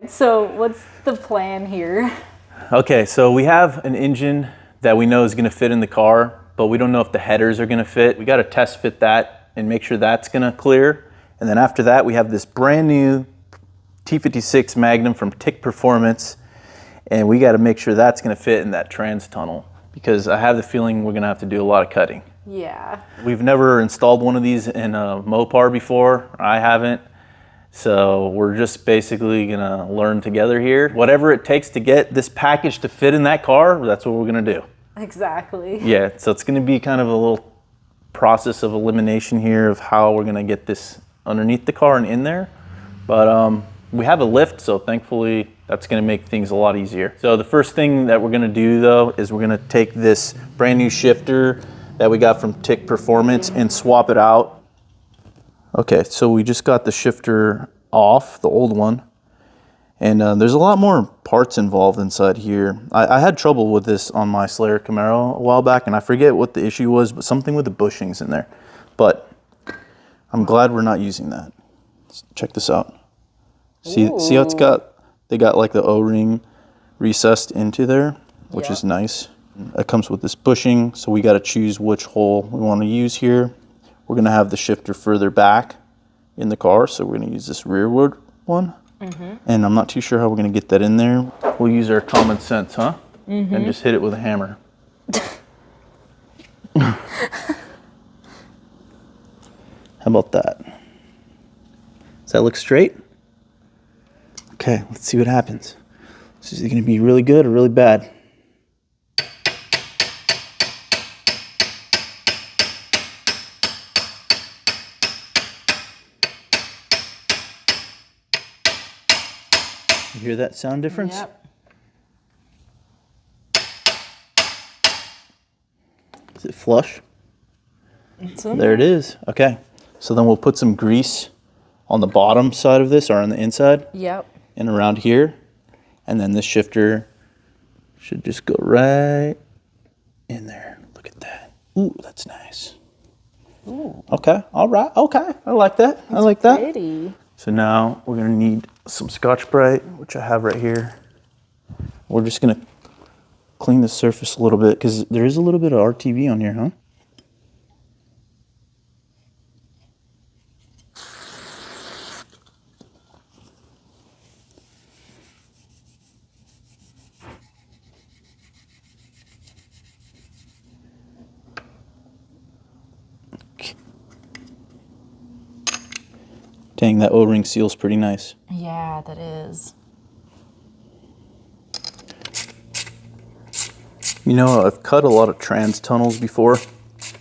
So what's the plan here? Okay, so we have an engine that we know is gonna fit in the car, but we don't know if the headers are gonna fit. We gotta test fit that and make sure that's gonna clear. And then after that, we have this brand new T56 Magnum from TIC Performance, and we gotta make sure that's gonna fit in that trans tunnel, because I have the feeling we're gonna have to do a lot of cutting. Yeah. We've never installed one of these in a Mopar before. I haven't. So we're just basically gonna learn together here. Whatever it takes to get this package to fit in that car, that's what we're gonna do. Exactly. Yeah, so it's gonna be kind of a little process of elimination here of how we're gonna get this underneath the car and in there. But we have a lift, so thankfully that's gonna make things a lot easier. So the first thing that we're gonna do though is we're gonna take this brand new shifter that we got from TIC Performance and swap it out. Okay, so we just got the shifter off, the old one, and there's a lot more parts involved inside here. I had trouble with this on my Slayer Camaro a while back, and I forget what the issue was, but something with the bushings in there. But I'm glad we're not using that. Let's check this out. See how they got like the O-ring recessed into there, which is nice. It comes with this bushing, so we got to choose which hole we want to use here. We're going to have the shifter further back in the car, so we're going to use this rearward one. And I'm not too sure how we're going to get that in there. We'll use our common sense, huh? And just hit it with a hammer. How about that? Does that look straight? Okay, let's see what happens. This is going to be really good or really bad. You hear that sound difference? Yep. Is it flush? There it is. Okay. So then we'll put some grease on the bottom side of this or on the inside. Yep. And around here. And then this shifter should just go right in there. Look at that. Ooh, that's nice. Ooh. Okay. All right. Okay. I like that. I like that. Pretty. So now we're going to need some Scotch-Brite, which I have right here. We're just going to clean the surface a little bit because there is a little bit of RTV on here, huh? Dang, that O-ring seal's pretty nice. Yeah, that is. You know, I've cut a lot of trans tunnels before,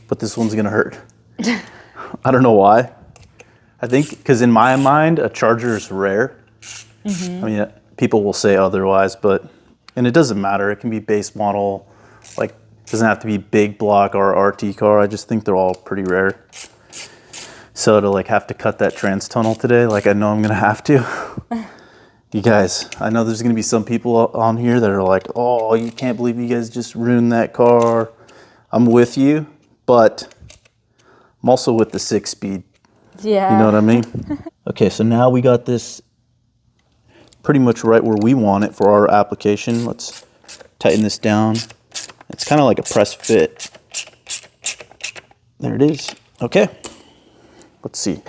but this one's gonna hurt. I don't know why. I think because in my mind, a Charger is rare. I mean, people will say otherwise, and it doesn't matter. It can be base model, like it doesn't have to be big block or RT car. I just think they're all pretty rare. So to like have to cut that trans tunnel today, like I know I'm gonna have to. You guys, I know there's gonna be some people on here that are like, oh, you can't believe you guys just ruined that car. I'm with you, but I'm also with the 6-speed. Yeah. You know what I mean? Okay, so now we got this pretty much right where we want it for our application. Let's tighten this down. It's kind of like a press fit. There it is. Okay. Let's see.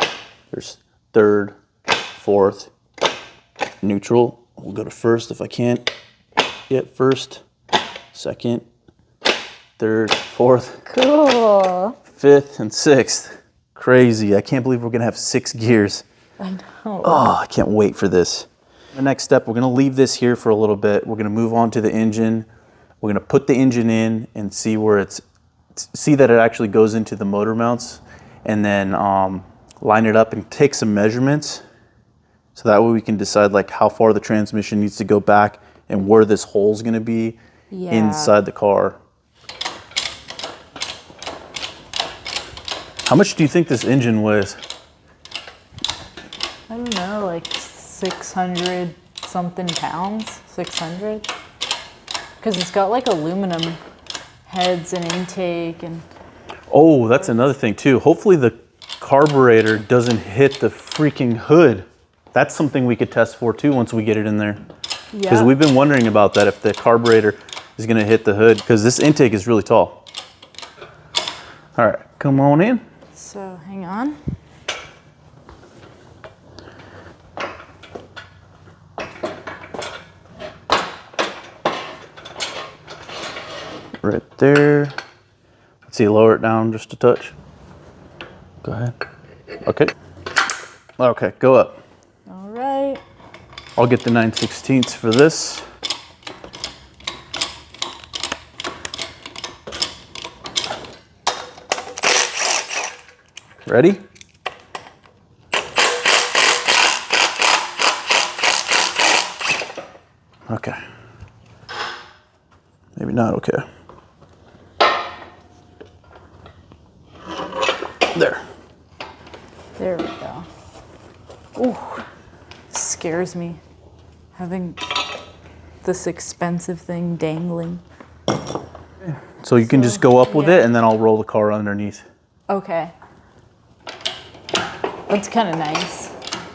There's third, fourth, neutral. We'll go to first if I can't get first, second, third, fourth, Cool. fifth, and sixth. Crazy. I can't believe we're going to have 6 gears. I know. Oh, I can't wait for this. The next step, we're going to leave this here for a little bit. We're going to move on to the engine. We're going to put the engine in and see that it actually goes into the motor mounts, and then line it up and take some measurements. So that way we can decide like how far the transmission needs to go back and where this hole is going to be inside the car. How much do you think this engine weighs? I don't know, like 600 something pounds, 600. Because it's got like aluminum heads and intake and. Oh, that's another thing too. Hopefully the carburetor doesn't hit the freaking hood. That's something we could test for too once we get it in there. Because Yeah. we've been wondering about that, if the carburetor is gonna hit the hood, because this intake is really tall. All right, come on in. So hang on. Right there. Let's see, lower it down just a touch. Go ahead. Okay. Okay, go up. All right. I'll get the 9/16 for this. Ready? Okay. Maybe not okay. There. There we go. Ooh, scares me having this expensive thing dangling. So you can just go up with it, and then I'll roll the car underneath. Okay. That's kind of nice.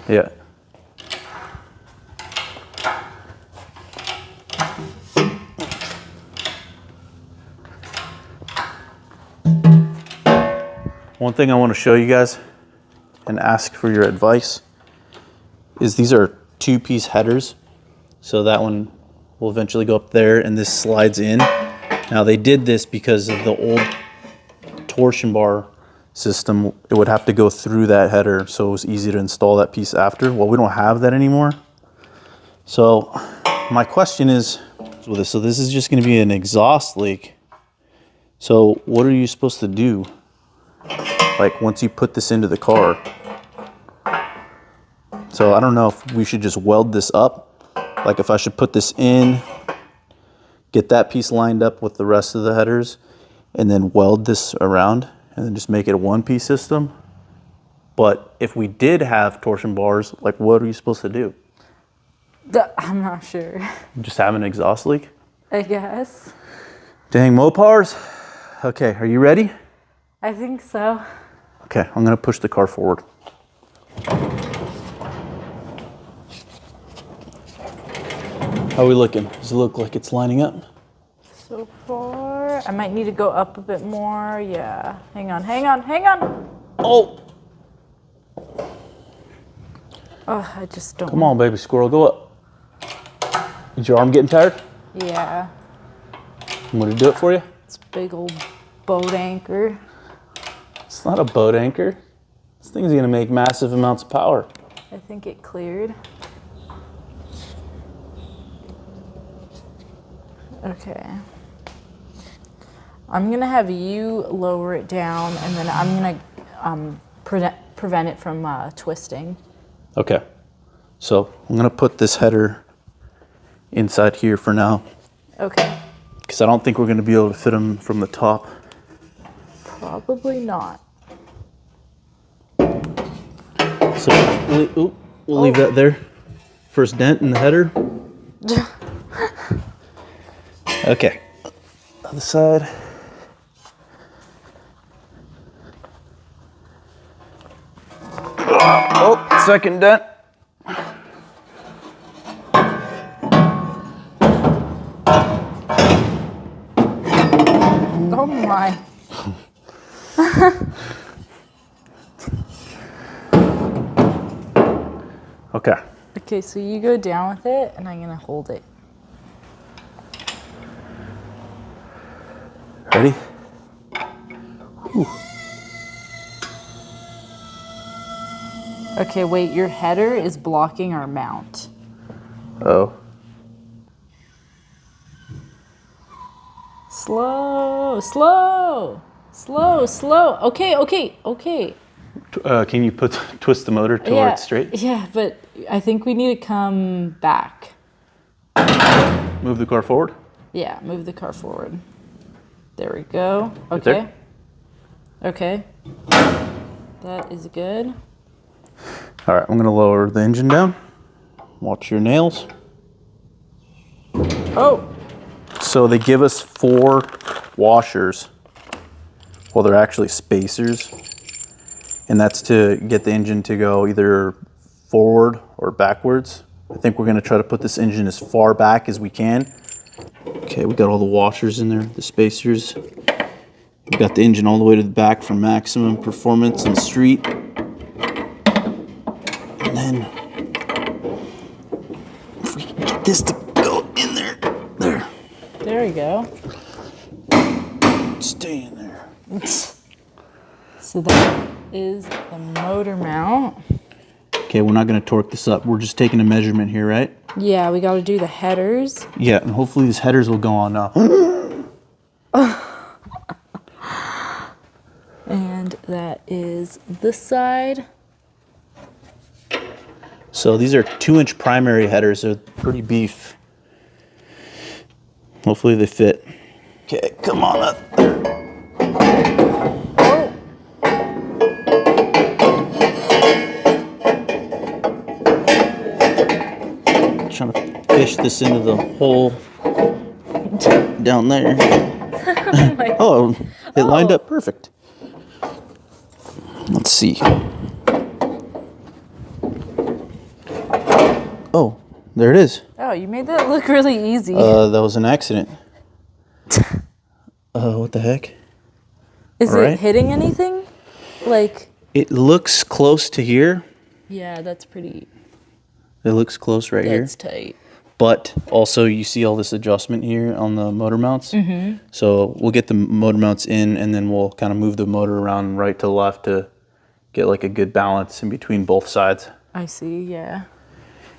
Yeah. One thing I want to show you guys and ask for your advice is these are 2-piece headers. So that one will eventually go up there, and this slides in. Now they did this because of the old torsion bar system. It would have to go through that header, so it was easy to install that piece after. Well, we don't have that anymore. So my question is with this, so this is just going to be an exhaust leak. So what are you supposed to do? Like once you put this into the car. So I don't know if we should just weld this up. Like if I should put this in, get that piece lined up with the rest of the headers, and then weld this around, and then just make it a 1-piece system. But if we did have torsion bars, like what are you supposed to do? I'm not sure. Just have an exhaust leak? I guess. Dang Mopars. Okay, are you ready? I think so. Okay, I'm gonna push the car forward. How are we looking? Does it look like it's lining up? So far, I might need to go up a bit more. Yeah. Hang on, hang on, hang on. Oh! Oh, I just don't. Come on, baby squirrel, go up. Is your arm getting tired? Yeah. I'm gonna do it for you. It's a big old boat anchor. It's not a boat anchor. This thing's gonna make massive amounts of power. I think it cleared. Okay. I'm gonna have you lower it down, and then I'm gonna prevent it from twisting. Okay. So I'm gonna put this header inside here for now, Okay. because I don't think we're gonna be able to fit them from the top. Probably not. So we'll leave that there. First dent in the header. Okay. Other side. Oh, second dent. Oh my. Okay. Okay, so you go down with it, and I'm gonna hold it. Ready? Whew. Okay, wait, your header is blocking our mount. Oh. Slow, slow, slow, slow. Okay, okay, okay. Can you twist the motor towards straight? Yeah, but I think we need to come back. Move the car forward? Yeah, move the car forward. There we go. Right Okay. there? Okay. That is good. All right, I'm gonna lower the engine down. Watch your nails. Oh, So they give us 4 washers. Well, they're actually spacers. And that's to get the engine to go either forward or backwards. I think we're gonna try to put this engine as far back as we can. Okay, we got all the washers in there, the spacers. We got the engine all the way to the back for maximum performance in street. And then if we can get this to go in there. There. There we go. Stay in there. So that is the motor mount. Okay, we're not gonna torque this up. We're just taking a measurement here, right? Yeah, we got to do the headers. Yeah, and hopefully these headers will go on now. And that is this side. So these are 2-inch primary headers. They're pretty beef. Hopefully they fit. Okay, come on up there. Oh, Trying to fish this into the hole down there. oh my Oh, it lined up perfect. Let's see. Oh, there it is. Oh, you made that look really easy. That was an accident. What the heck? Is all right. it hitting anything? Like, It looks close to here. yeah, that's pretty, It looks close right here. that's tight. But also you see all this adjustment here on the motor mounts. So we'll get the motor mounts in and then we'll kind of move the motor around right to left to get like a good balance in between both sides. I see, yeah.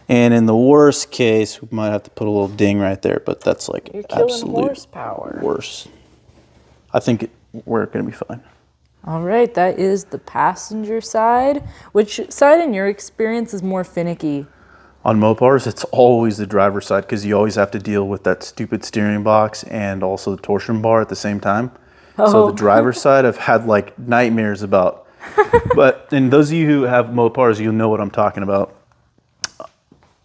And in the worst case, we might have to put a little ding right there, but that's like You're killing absolute horsepower. worse. I think we're gonna be fine. All right, that is the passenger side. Which side in your experience is more finicky? On Mopars, it's always the driver's side because you always have to deal with that stupid steering box and also the torsion bar at the same time. So the driver's side I've had like nightmares about. But and those of you who have Mopars, you'll know what I'm talking about.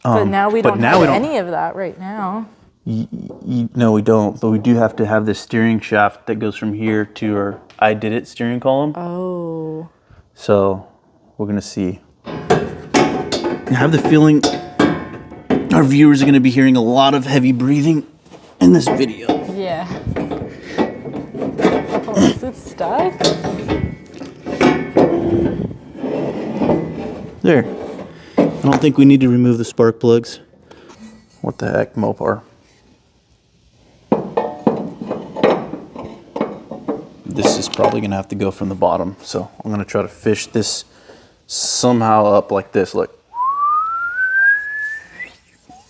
But now we don't have we don't- any of that right now. No, we don't. But we do have to have this steering shaft that goes from here to our I Did It steering column. Oh. So we're gonna see. I have the feeling our viewers are gonna be hearing a lot of heavy breathing in this video. Yeah. Oh, is it stuck? There. I don't think we need to remove the spark plugs. What the heck, Mopar? This is probably gonna have to go from the bottom. So I'm gonna try to fish this somehow up like this, look.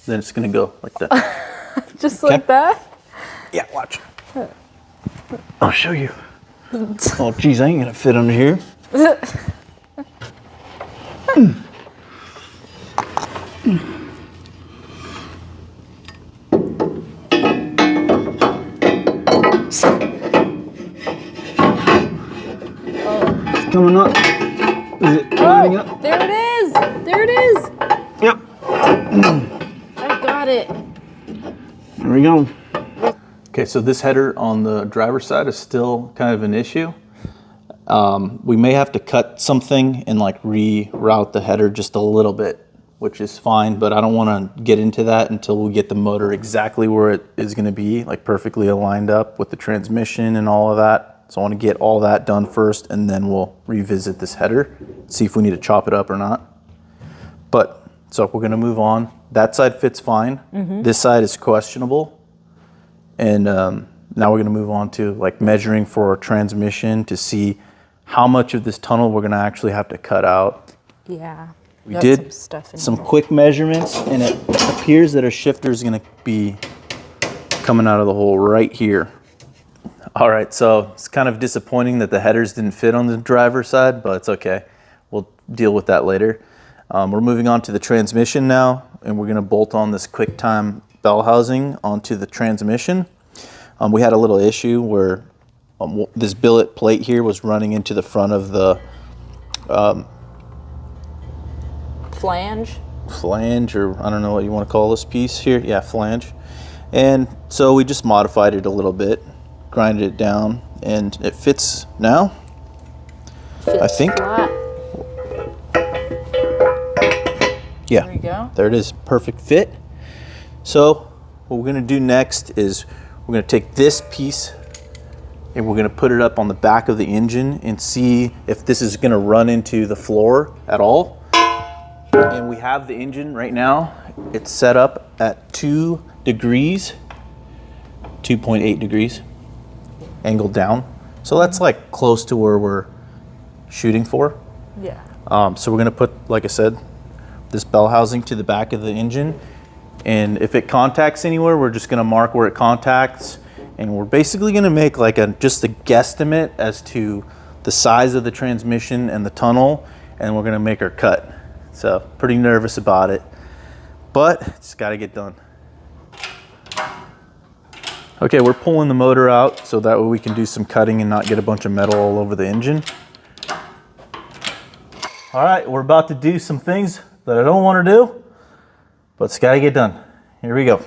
Then it's gonna go like that. Just like that? Yeah, watch. I'll show you. Oh, geez, I ain't gonna fit under here. It's coming up. Is it lining up? There it is! There it is! Yep. I got it. There we go. Okay, so this header on the driver's side is still kind of an issue. We may have to cut something and like reroute the header just a little bit, which is fine, but I don't want to get into that until we get the motor exactly where it is going to be, like perfectly aligned up with the transmission and all of that. So I want to get all that done first, and then we'll revisit this header, see if we need to chop it up or not. But, so we're going to move on. That side fits fine. This side is questionable. And now we're going to move on to like measuring for our transmission to see how much of this tunnel we're going to actually have to cut out. Yeah. We got did stuff in some here. quick measurements, and it appears that our shifter is going to be coming out of the hole right here. All right, so it's kind of disappointing that the headers didn't fit on the driver's side, but it's okay. We'll deal with that later. We're moving on to the transmission now, and we're going to bolt on this QuickTime bell housing onto the transmission. We had a little issue where this billet plate here was running into the front of the Flange. flange, or I don't know what you want to call this piece here. Yeah, flange. And so we just modified it a little bit, grinded it down, and it fits now. I think. Flat. Yeah. There we go. There it is, perfect fit. So what we're gonna do next is we're gonna take this piece and we're gonna put it up on the back of the engine and see if this is gonna run into the floor at all. And we have the engine right now, it's set up at 2 degrees, 2.8 degrees, angled down. So that's like close to where we're shooting for. Yeah. So we're gonna put, like I said, this bell housing to the back of the engine. And if it contacts anywhere, we're just gonna mark where it contacts. And we're basically gonna make like just a guesstimate as to the size of the transmission and the tunnel, and we're gonna make our cut. So pretty nervous about it, but it's gotta get done. Okay, we're pulling the motor out so that way we can do some cutting and not get a bunch of metal all over the engine. All right, we're about to do some things that I don't want to do, but it's got to get done. Here we go.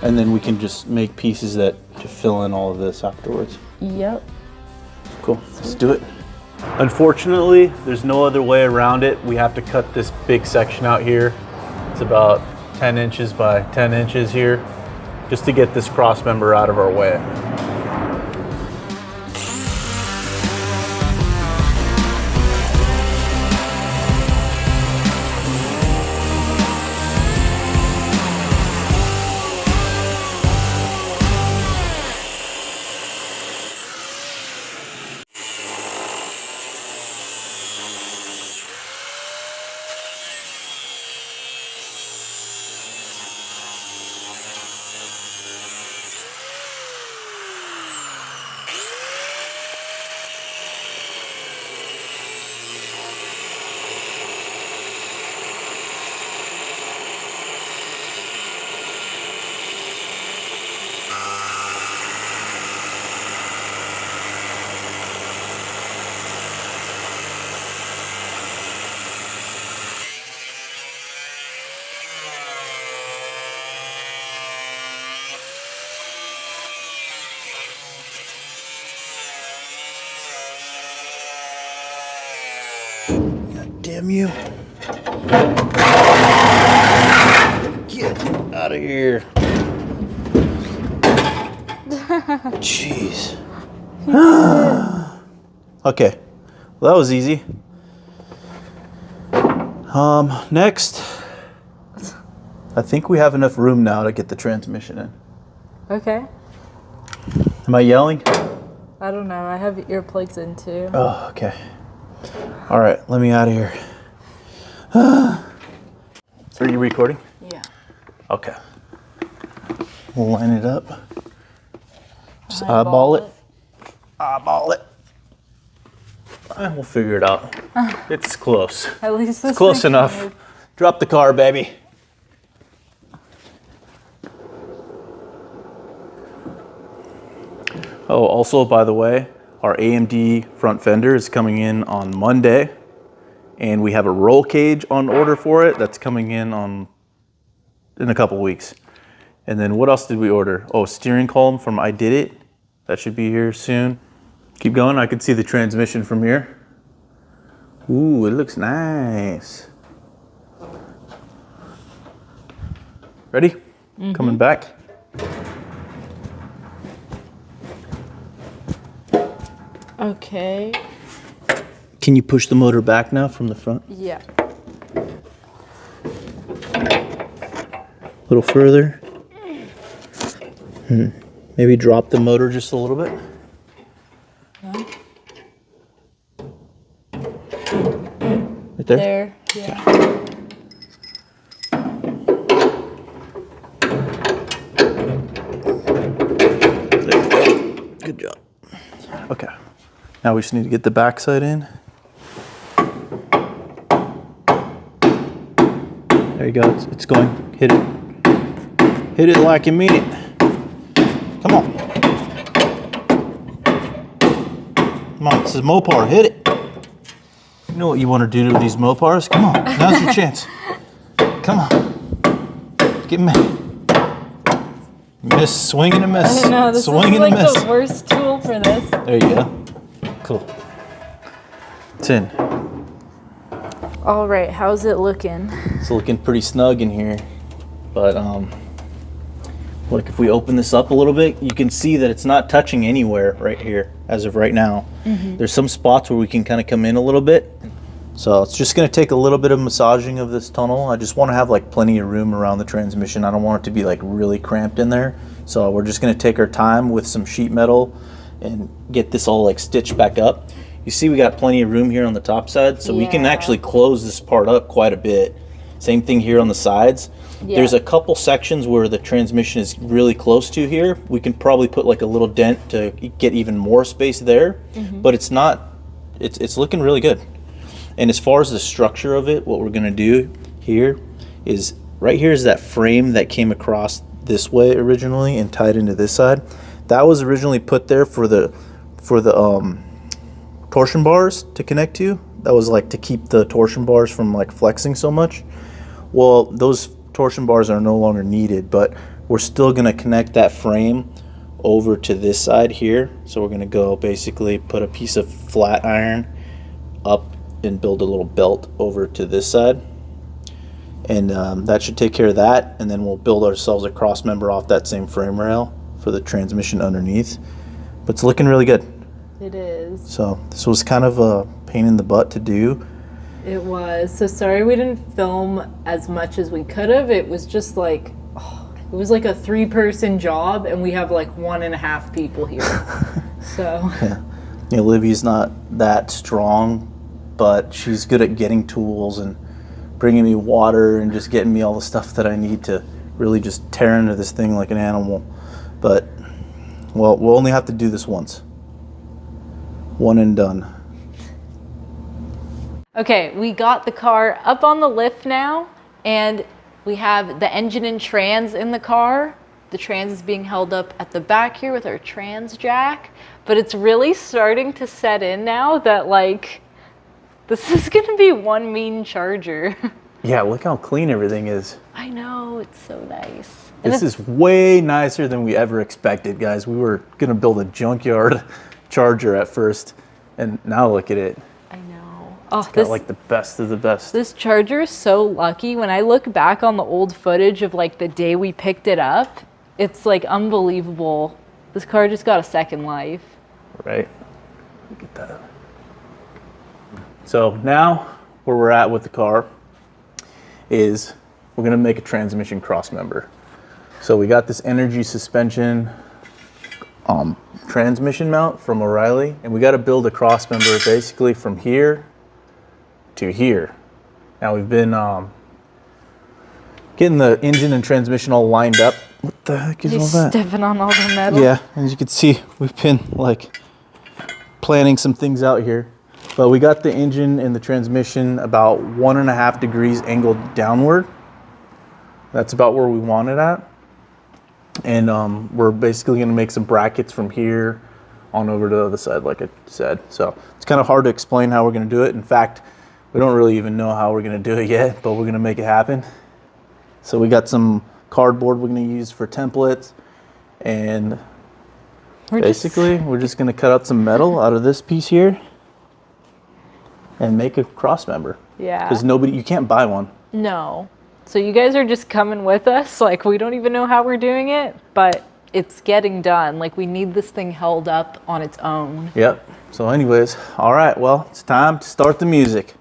And then we can just make pieces that to fill in all of this afterwards. Yep. Cool, let's do it. Unfortunately, there's no other way around it. We have to cut this big section out here. It's about 10 inches by 10 inches here, just to get this cross member out of our way. God damn you. Get out of here. Jeez. Okay, well that was easy. Next, I think we have enough room now to get the transmission in. Okay. Am I yelling? I don't know. I have earplugs in too. Oh, okay. All right, let me out of here. Are you recording? Yeah. Okay. We'll line it up. Just eyeball it. Eyeball it. We'll figure it out. It's close. At least this Close thing enough. can Drop the car, baby. Oh, also, by the way, our AMD front fender is coming in on Monday, and we have a roll cage on order for it that's coming in a couple weeks. And then what else did we order? Oh, steering column from I Did It. That should be here soon. Keep going. I can see the transmission from here. Ooh, it looks nice. Ready? Mm-hmm. Coming back. Okay. Can you push the motor back now from the front? Yeah. A little further. Maybe drop the motor just a little bit. Huh? Right there? There, yeah. There you go. Good job. Okay. Now we just need to get the backside in. There you go. It's going. Hit it. Hit it like you mean it. Come on. Come on. This is Mopar. Hit it. You know what you want to do to these Mopars? Come on. Now's your chance. Come on. Get me. Miss. Swing and a miss. I know. This Swing is like the worst tool for this. There you go. Cool. It's in. All right. How's it looking? It's looking pretty snug in here, but like if we open this up a little bit, you can see that it's not touching anywhere right here as of right now. Mm-hmm. There's some spots where we can kind of come in a little bit. So it's just going to take a little bit of massaging of this tunnel. I just want to have like plenty of room around the transmission. I don't want it to be like really cramped in there. So we're just going to take our time with some sheet metal and get this all like stitched back up. You see we got plenty of room here on the top side, so we can actually close this part up quite a bit. Same thing here on the sides. Yeah. There's a couple sections where the transmission is really close to here. We can probably put like a little dent to get even more space there, but it's not, it's looking really good. And as far as the structure of it, what we're gonna do here is, right here is that frame that came across this way originally and tied into this side. That was originally put there for the torsion bars to connect to. That was like to keep the torsion bars from like flexing so much. Well, those torsion bars are no longer needed, but we're still gonna connect that frame over to this side here. So we're gonna go basically put a piece of flat iron up and build a little belt over to this side. And that should take care of that. And then we'll build ourselves a cross member off that same frame rail for the transmission underneath. But it's looking really good. It is. So this was kind of a pain in the butt to do. It was. So sorry we didn't film as much as we could have. It was just like, it was like a 3-person job and we have like 1.5 people here. So. Yeah. Olivia's not that strong, but she's good at getting tools and bringing me water and just getting me all the stuff that I need to really just tear into this thing like an animal. But, well, we'll only have to do this once. One and done. Okay, we got the car up on the lift now, and we have the engine and trans in the car. The trans is being held up at the back here with our trans jack, but it's really starting to set in now that like, this is gonna be one mean charger. Yeah, look how clean everything is. I know, it's so nice. This is way nicer than we ever expected, guys. We were gonna build a junkyard charger at first, and now look at it. I know. It's got like the best of the best. This charger is so lucky. When I look back on the old footage of like the day we picked it up, it's like unbelievable. This car just got a second life. Right. Look at that. So now where we're at with the car is we're gonna make a transmission cross member. So we got this energy suspension transmission mount from O'Reilly, and we got to build a cross member basically from here to here. Now we've been getting the engine and transmission all lined up. What the heck is all that? Stepping on all the metal. Yeah, as you can see, we've been like planning some things out here. But we got the engine and the transmission about 1.5 degrees angled downward. That's about where we want it at. And we're basically going to make some brackets from here on over to the other side, like I said. So it's kind of hard to explain how we're going to do it. In fact, we don't really even know how we're going to do it yet, but we're going to make it happen. So we got some cardboard we're going to use for templates. And we're just going to cut out some metal out of this piece here and make a cross member. Yeah. Because you can't buy one. No. So you guys are just coming with us. Like, we don't even know how we're doing it, but it's getting done. Like, we need this thing held up on its own. Yep. So anyways, all right, well, it's time to start the music.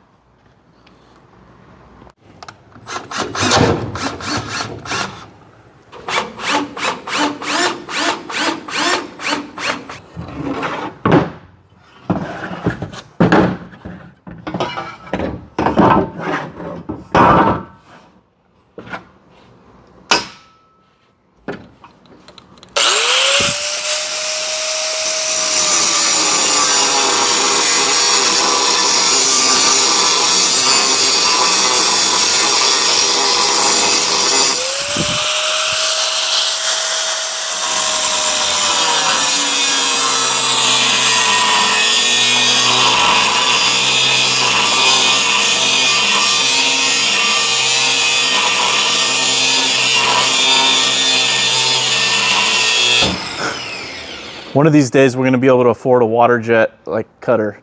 One of these days, we're going to be able to afford a water jet like cutter.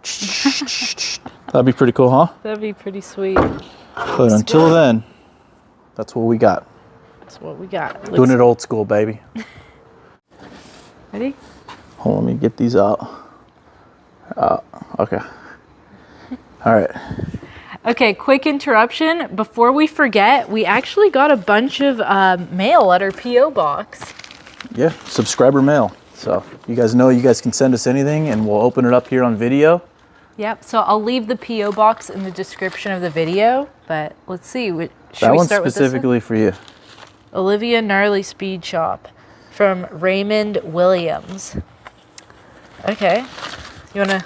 That'd be pretty cool, huh? That'd be pretty sweet. But until then, that's what we got. That's what we got. Doing it old school, baby. Ready? Hold on, let me get these out. Okay. All right. Okay, quick interruption. Before we forget, we actually got a bunch of mail at our P.O. box. Yeah, subscriber mail. So you guys know you guys can send us anything and we'll open it up here on video. Yep, so I'll leave the P.O. box in the description of the video, but let's see. Should that we one's start with specifically for you. Olivia Gnarly Speed Shop from Raymond Williams. Okay. You want to...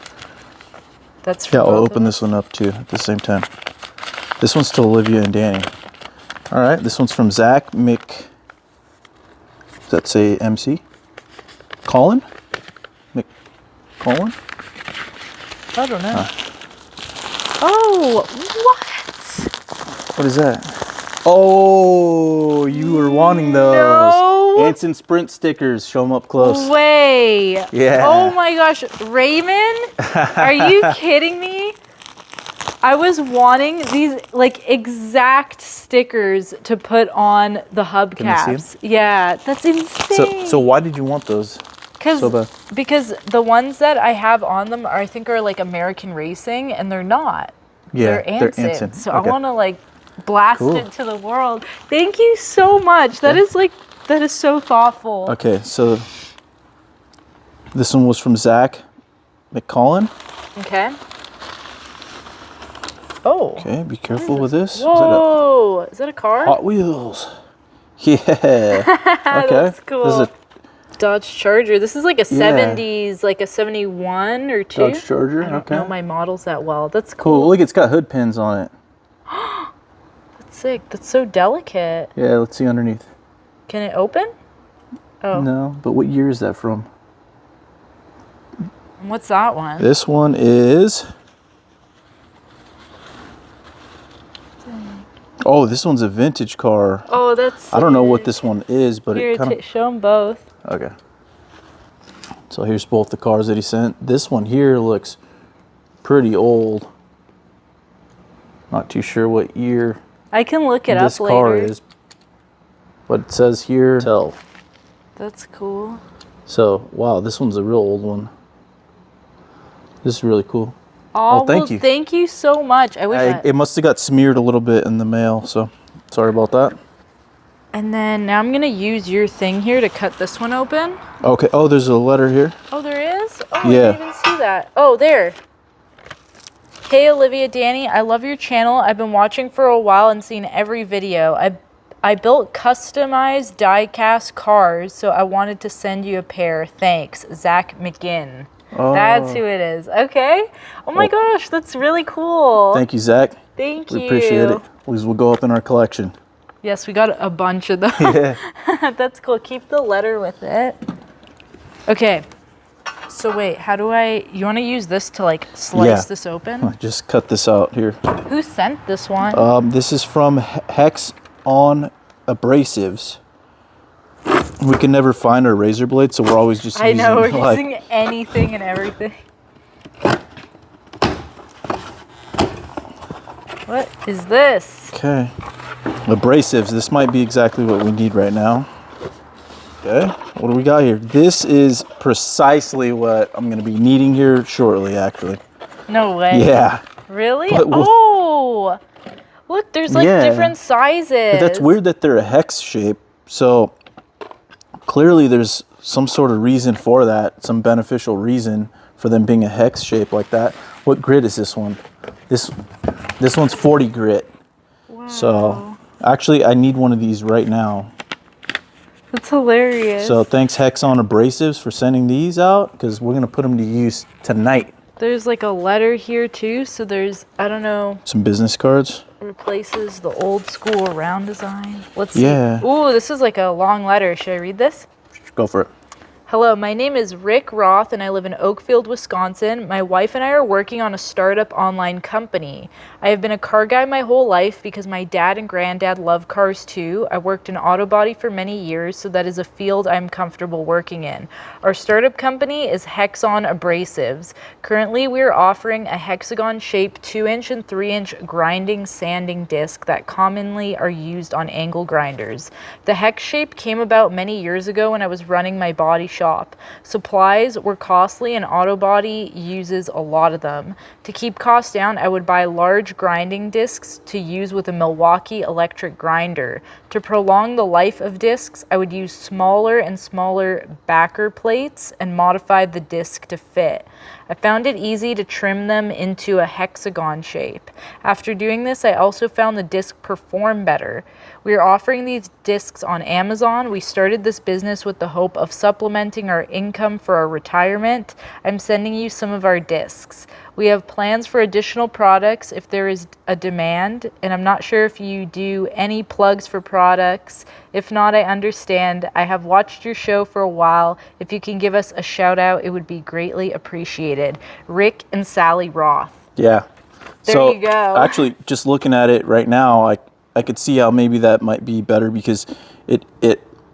That's for Yeah, I'll both open of this one up too at the same time. This one's to Olivia and Danny. All right, this one's from Zach Does that say MC? Colin? Colin? I don't know. Oh, what? What is that? Oh, you were wanting those. No. Anson Sprint stickers. Show them up close. Way. Yeah. Oh my gosh. Raymond? Are you kidding me? I was wanting these like exact stickers to put on the hubcaps. Yeah, that's insane. So why did you want those? Because the ones that I have on them I think are like American Racing, and they're not. Yeah, they're Anson. So okay. I want to like blast it to the world. Thank you so much. That is so thoughtful. Okay, so this one was from Zach McCollin. Okay. Oh. Okay, be careful with this. Whoa! Is that a car? Hot Wheels. Yeah. Okay. That's cool. This is a Dodge Charger. This is like a 70s, like a 71 or 2. Dodge Charger. I don't Okay. know my models that well. That's Cool. cool. Look, it's got hood pins on it. That's sick. That's so delicate. Yeah, let's see underneath. Can it open? Oh. No, but what year is that from? What's that one? This one is... Oh, this one's a vintage car. Oh, that's... I don't know what this one is, but Here, it kind of... show them both. Okay. So here's both the cars that he sent. This one here looks pretty old. Not too sure what year I can look it up this later. car is. But it says here, tell. That's cool. So, wow, this one's a real old one. This is really cool. Oh, thank you. Thank you so much. I wish It must have got smeared a little bit in the mail, so sorry about that. And then now I'm going to use your thing here to cut this one open. Okay. Oh, there's a letter here. Oh, there is? Oh, Yeah. I didn't even see that. Oh, there. Hey, Olivia, Danny, I love your channel. I've been watching for a while and seen every video. I built customized die-cast cars, so I wanted to send you a pair. Thanks, Zach McGinn. Oh. That's who it is. Okay. Oh my gosh, that's really cool. Thank you, Zach. Thank you. We appreciate it. These will go up in our collection. Yes, we got a bunch of those. Yeah. That's cool. Keep the letter with it. Okay. So wait, how do you want to use this to like slice this open? Just cut this out here. Who sent this one? This is from Hex on Abrasives. We can never find our razor blade, so we're always just I using know, we're like, using anything and everything. What is this? Okay. Abrasives. This might be exactly what we need right now. Okay. What do we got here? This is precisely what I'm going to be needing here shortly, actually. No way. Yeah. Really? But Oh! Look, there's like different sizes. But that's weird that they're a hex shape. So clearly there's some sort of reason for that, some beneficial reason for them being a hex shape like that. What grit is this one? This one's 40 grit. Wow. So actually I need one of these right now. That's hilarious. So thanks Hexon Abrasives for sending these out, because we're going to put them to use tonight. There's like a letter here too, so there's, I don't know. Some business cards. Replaces the old school round design. Let's see. Yeah. Ooh, this is like a long letter. Should I read this? Go for it. Hello, my name is Rick Roth and I live in Oakfield, Wisconsin. My wife and I are working on a startup online company. I have been a car guy my whole life because my dad and granddad love cars too. I worked in auto body for many years, so that is a field I'm comfortable working in. Our startup company is Hexon Abrasives. Currently, we are offering a hexagon-shaped 2-inch and 3-inch grinding sanding disc that commonly are used on angle grinders. The hex shape came about many years ago when I was running my body shop. Supplies were costly and auto body uses a lot of them. To keep costs down, I would buy large grinding discs to use with a Milwaukee electric grinder. To prolong the life of discs, I would use smaller and smaller backer plates and modify the disc to fit. I found it easy to trim them into a hexagon shape. After doing this, I also found the disc perform better. We are offering these discs on Amazon. We started this business with the hope of supplementing our income for our retirement. I'm sending you some of our discs. We have plans for additional products if there is a demand, and I'm not sure if you do any plugs for products. If not, I understand. I have watched your show for a while. If you can give us a shout out, it would be greatly appreciated. Rick and Sally Roth. Yeah. There you go. Actually, just looking at it right now, I could see how maybe that might be better, because it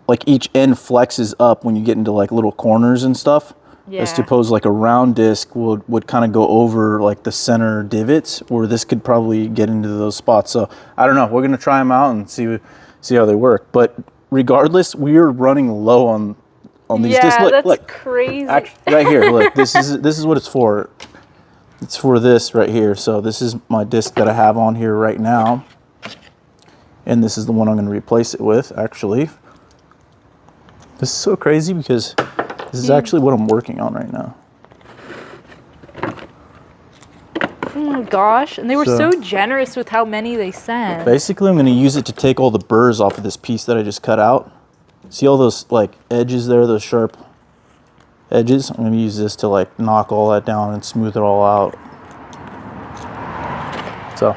like each end flexes up when you get into like little corners and stuff. Yeah. As opposed like a round disc would kind of go over like the center divots, where this could probably get into those spots. So I don't know. We're gonna try them out and see how they work. But regardless, we are running low on these discs. Yeah, that's crazy. Actually, right here, look. This is what it's for. It's for this right here. So this is my disc that I have on here right now, and this is the one I'm going to replace it with. Actually, this is so crazy because this is actually what I'm working on right now. Oh my gosh, and they were so generous with how many they sent. Basically, I'm going to use it to take all the burrs off of this piece that I just cut out. See all those like edges there, those sharp edges? I'm going to use this to like knock all that down and smooth it all out. So,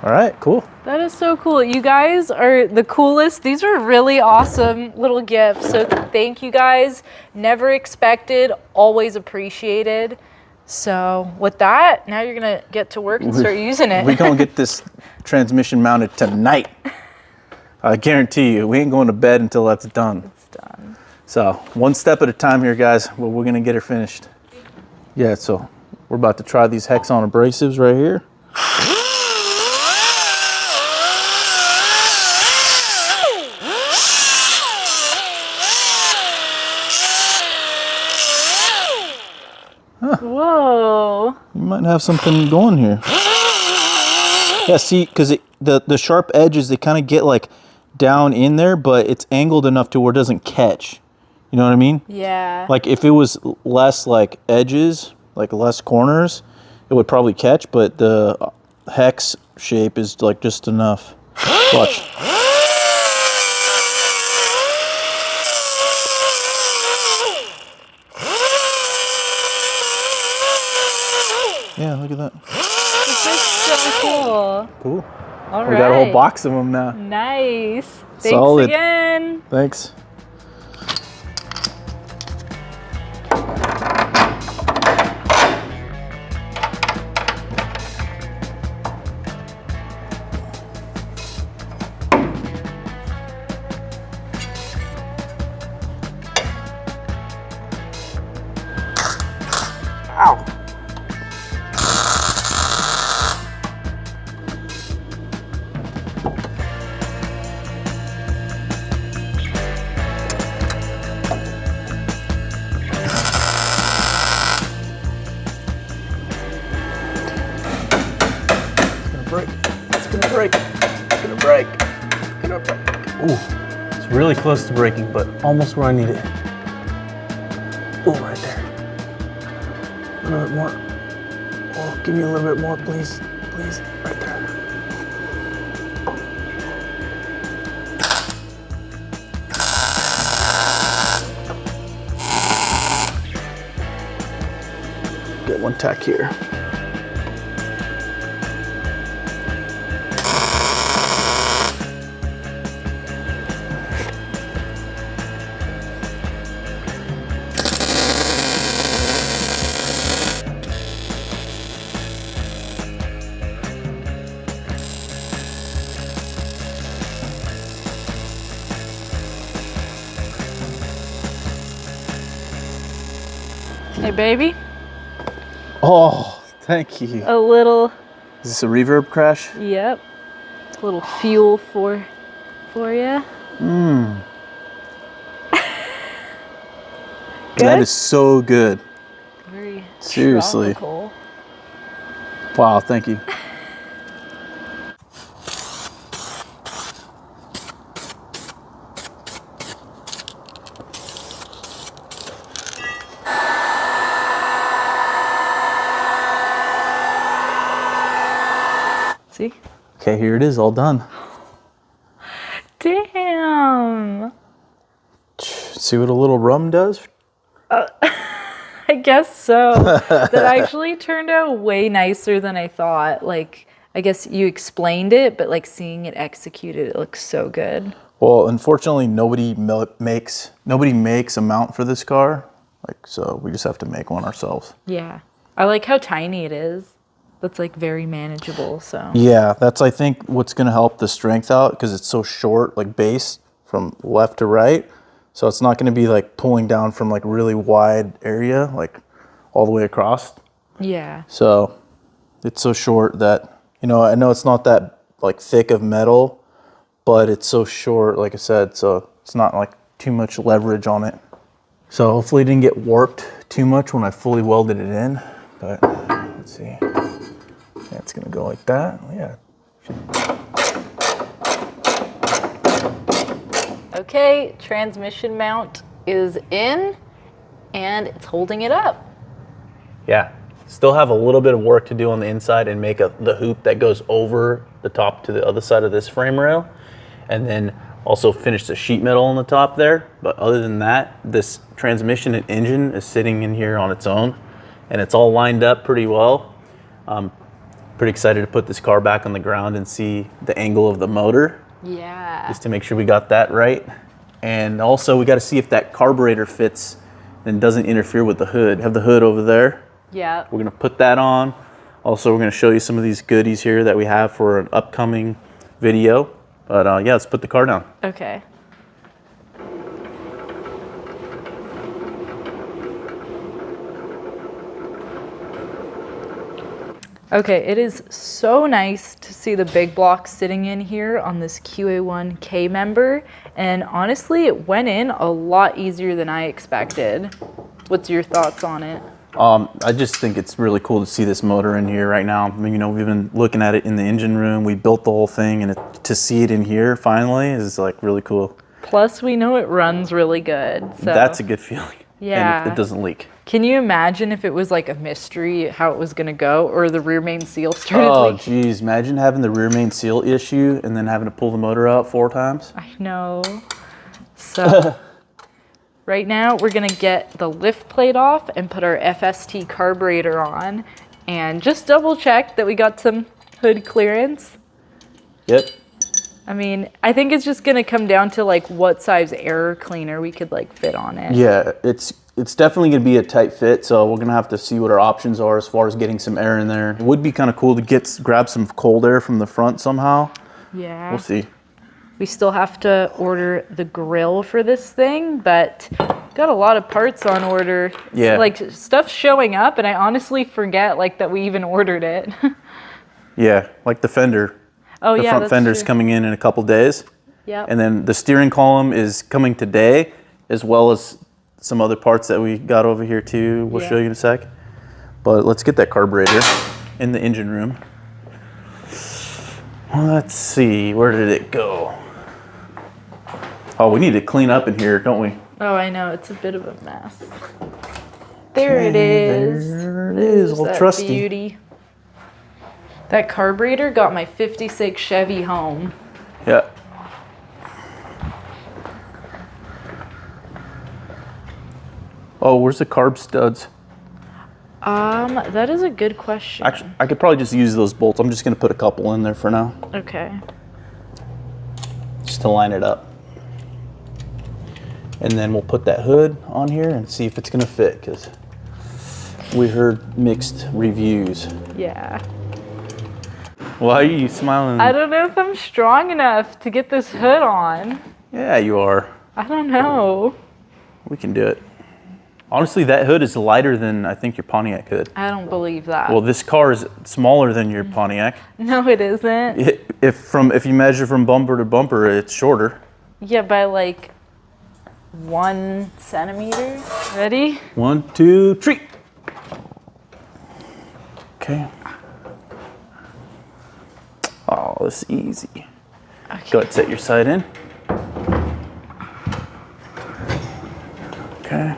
all right, cool. That is so cool. You guys are the coolest. These are really awesome little gifts. So thank you guys. Never expected, always appreciated. So with that, now you're going to get to work and start using it. We're going to get this transmission mounted tonight. I guarantee you, we ain't going to bed until that's done. It's done. So one step at a time here, guys. Well, we're going to get her finished. Yeah, so we're about to try these Hexon abrasives right here. Whoa. You might have something going here. Yeah, see, because the sharp edges, they kind of get like down in there, but it's angled enough to where it doesn't catch. You know what I mean? Yeah. Like if it was less like edges, like less corners, it would probably catch, but the hex shape is like just enough. Watch. Yeah, look at that. This is so cool. Cool. All right. We got a whole box of them now. Nice. Thanks Solid. again. Thanks. Ow! It's gonna break. It's gonna break. It's gonna break. Ooh, it's really close to breaking, but almost where I need it. Ooh, right there. A little bit more. Oh, give me a little bit more, please. Please, right there. Get one tack here. Hey, baby. Oh, thank you. A little. Is this a reverb crash? Yep. A little fuel for you. Mmm. That is so good. Very seriously. tropical. Wow, thank you. See? Okay, here it is, all done. Damn. See what a little rum does? I guess so. That actually turned out way nicer than I thought. Like, I guess you explained it, but like seeing it executed, it looks so good. Well, unfortunately, nobody makes a mount for this car. Like, so we just have to make one ourselves. Yeah. I like how tiny it is. That's like very manageable, so. Yeah, that's I think what's gonna help the strength out because it's so short, like base from left to right. So it's not gonna be like pulling down from like really wide area, like all the way across. Yeah. So it's so short that, you know, I know it's not that like thick of metal, but it's so short, like I said, so it's not like too much leverage on it. So hopefully it didn't get warped too much when I fully welded it in, but let's see. Yeah, it's gonna go like that. Yeah. Okay, transmission mount is in and it's holding it up. Yeah. Still have a little bit of work to do on the inside and make the hoop that goes over the top to the other side of this frame rail. And then also finish the sheet metal on the top there. But other than that, this transmission and engine is sitting in here on its own and it's all lined up pretty well. Pretty excited to put this car back on the ground and see the angle of the motor. Yeah. Just to make sure we got that right. And also we got to see if that carburetor fits and doesn't interfere with the hood. Have the hood over there. Yeah. We're gonna put that on. Also, we're gonna show you some of these goodies here that we have for an upcoming video. But yeah, let's put the car down. Okay. Okay, it is so nice to see the big blocks sitting in here on this QA1K member. And honestly, it went in a lot easier than I expected. What's your thoughts on it? I just think it's really cool to see this motor in here right now. I mean, you know, we've been looking at it in the engine room. We built the whole thing, and to see it in here finally is like really cool. Plus, we know it runs really good. So. That's a good feeling. Yeah. And it doesn't leak. Can you imagine if it was like a mystery how it was going to go, or the rear main seal started leaking? Oh, geez. Imagine having the rear main seal issue and then having to pull the motor out 4 times. I know. So right now we're going to get the lift plate off and put our FST carburetor on and just double check that we got some hood clearance. Yep. I mean, I think it's just going to come down to like what size air cleaner we could like fit on it. Yeah, it's definitely going to be a tight fit, so we're going to have to see what our options are as far as getting some air in there. It would be kind of cool to grab some cold air from the front somehow. Yeah. We'll see. We still have to order the grill for this thing, but Got a lot of parts on order. Yeah. Like stuff's showing up and I honestly forget like that we even ordered it. Yeah, like the fender. Oh the yeah, front that's fender's true. coming in a couple days. Yeah. And then the steering column is coming today, as well as some other parts that we got over here too. We'll show you in a sec. But let's get that carburetor in the engine room. Let's see, where did it go? Oh, we need to clean up in here, don't we? Oh, I know, it's a bit of a mess. There it is. There it is, all That trusty. beauty. That carburetor got my 56 Chevy home. Yeah. Oh, where's the carb studs? That is a good question. Actually, I could probably just use those bolts. I'm just gonna put a couple in there for now, Okay. just to line it up. And then we'll put that hood on here and see if it's gonna fit, because we heard mixed reviews. Yeah. Why are you smiling? I don't know if I'm strong enough to get this hood on. Yeah, you are. I don't know. We can do it. Honestly, that hood is lighter than I think your Pontiac hood. I don't believe that. Well, this car is smaller than your Pontiac. No, it isn't. If you measure from bumper to bumper, it's shorter. Yeah, by like 1 centimeter. Ready? 1, 2, 3. Okay. Oh, this is easy. Okay. Go ahead, set your side in. Okay.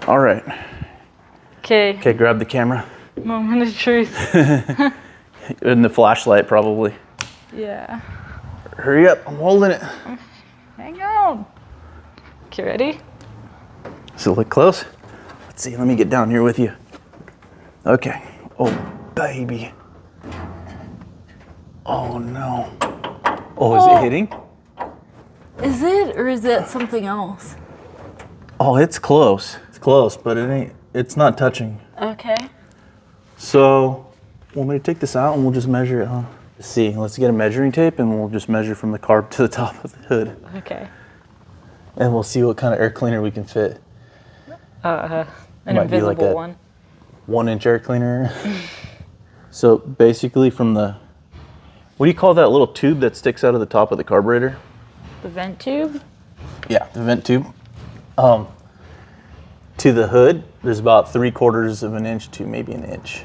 All right. Okay. Okay, grab the camera. Moment of truth. And the flashlight, probably. Yeah. Hurry up, I'm holding it. Hang on. Okay, ready? So look close. Let's see, let me get down here with you. Okay. Oh, baby. Oh, no. Oh, is it hitting? Is it or is that something else? Oh, it's close. It's close, but it's not touching. Okay. So, want me to take this out and we'll just measure it, huh? Let's see, let's get a measuring tape and we'll just measure from the carb to the top of the hood. Okay. And we'll see what kind of air cleaner we can fit. An Might be invisible like a one. 1-inch air cleaner. So basically from the, what do you call that little tube that sticks out of the top of the carburetor? The vent tube? Yeah, the vent tube. To the hood, there's about 3/4 of an inch to maybe an inch.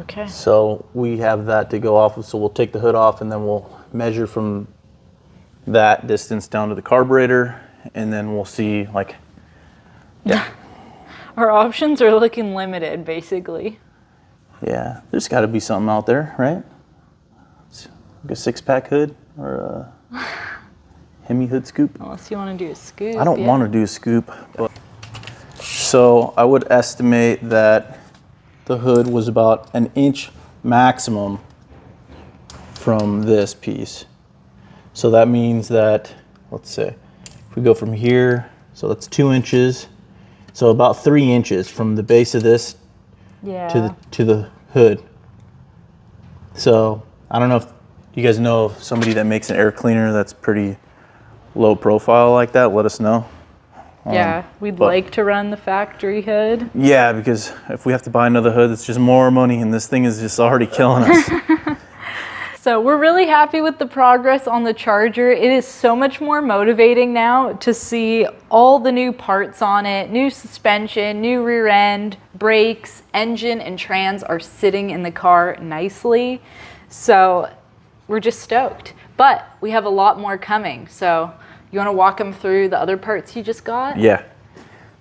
Okay. So we have that to go off of, so we'll take the hood off and then we'll measure from that distance down to the carburetor, and then we'll see, like, yeah. Our options are looking limited, basically. Yeah, there's got to be something out there, right? Like a 6-pack hood or a Hemi hood scoop. Unless you want to do a scoop. I don't want to do a scoop. But so I would estimate that the hood was about an inch maximum from this piece. So that means that, let's say, if we go from here, so that's 2 inches. So about 3 inches from the base of this to the hood. So I don't know if you guys know of somebody that makes an air cleaner that's pretty low profile like that. Let us know. Yeah, we'd like to run the factory hood. Yeah, because if we have to buy another hood, it's just more money, and this thing is just already killing us. So we're really happy with the progress on the Charger. It is so much more motivating now to see all the new parts on it, new suspension, new rear end, brakes, engine, and trans are sitting in the car nicely. So we're just stoked. But we have a lot more coming. So you want to walk them through the other parts you just got? Yeah.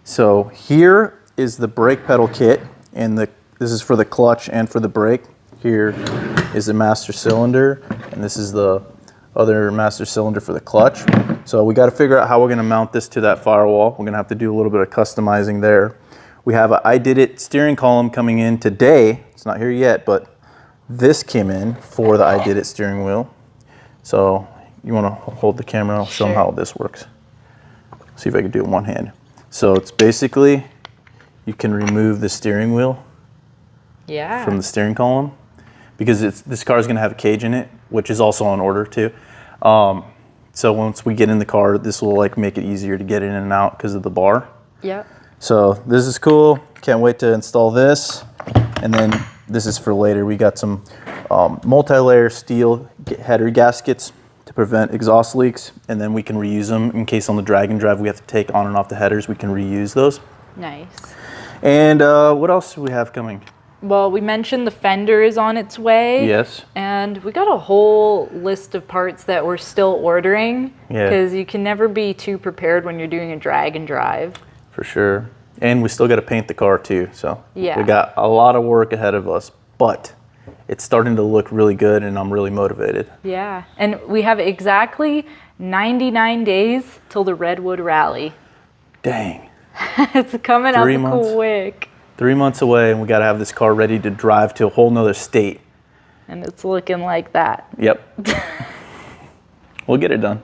So here is the brake pedal kit, and this is for the clutch and for the brake. Here is the master cylinder, and this is the other master cylinder for the clutch. So we got to figure out how we're going to mount this to that firewall. We're going to have to do a little bit of customizing there. We have a I Did It steering column coming in today. It's not here yet, but this came in for the I Did It steering wheel. So you want to hold the camera, I'll show them how this works. See if I can do it in one hand. So it's basically, you can remove the steering wheel from the steering column, because this car is going to have a cage in it, which is also on order too. So once we get in the car, this will like make it easier to get in and out because of the bar. Yep. So this is cool. Can't wait to install this. And then this is for later. We got some multi-layer steel header gaskets to prevent exhaust leaks, and then we can reuse them in case on the drag and drive we have to take on and off the headers. We can reuse those. Nice. And what else do we have coming? Well, we mentioned the fender is on its way. Yes. And we got a whole list of parts that we're still ordering. Yeah. Because you can never be too prepared when you're doing a drag and drive. For sure. And we still got to paint the car too. So yeah, we got a lot of work ahead of us, but it's starting to look really good and I'm really motivated. Yeah. And we have exactly 99 days till the Redwood Rally. Dang. It's coming up 3 months. quick. 3 months away, and we got to have this car ready to drive to a whole nother state. And it's looking like that. Yep. We'll get it done.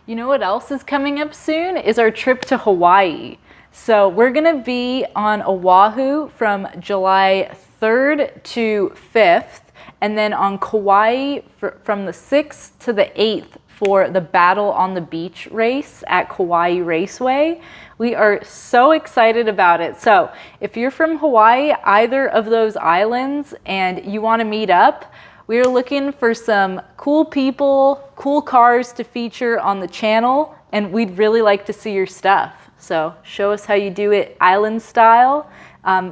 You know what else is coming up soon is our trip to Hawaii. So we're gonna be on Oahu from July 3rd to 5th, and then on Kauai from the 6th to the 8th for the Battle on the Beach race at Kauai Raceway. We are so excited about it. So if you're from Hawaii, either of those islands, and you want to meet up, we are looking for some cool people, cool cars to feature on the channel, and we'd really like to see your stuff. So show us how you do it island style.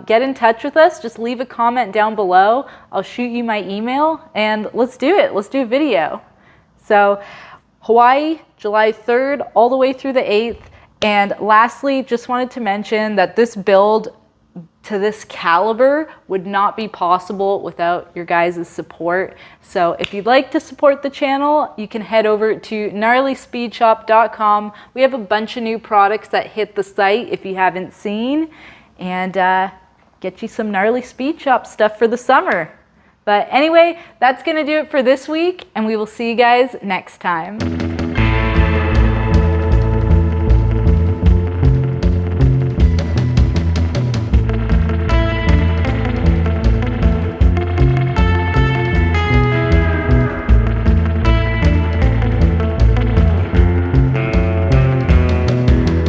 Get in touch with us. Just leave a comment down below. I'll shoot you my email, and let's do it. Let's do a video. So Hawaii, July 3rd, all the way through the 8th. And lastly, just wanted to mention that this build to this caliber would not be possible without your guys' support. So if you'd like to support the channel, you can head over to gnarlyspeedshop.com. We have a bunch of new products that hit the site if you haven't seen, and get you some Gnarly Speed Shop stuff for the summer. But anyway, that's gonna do it for this week, and we will see you guys next time.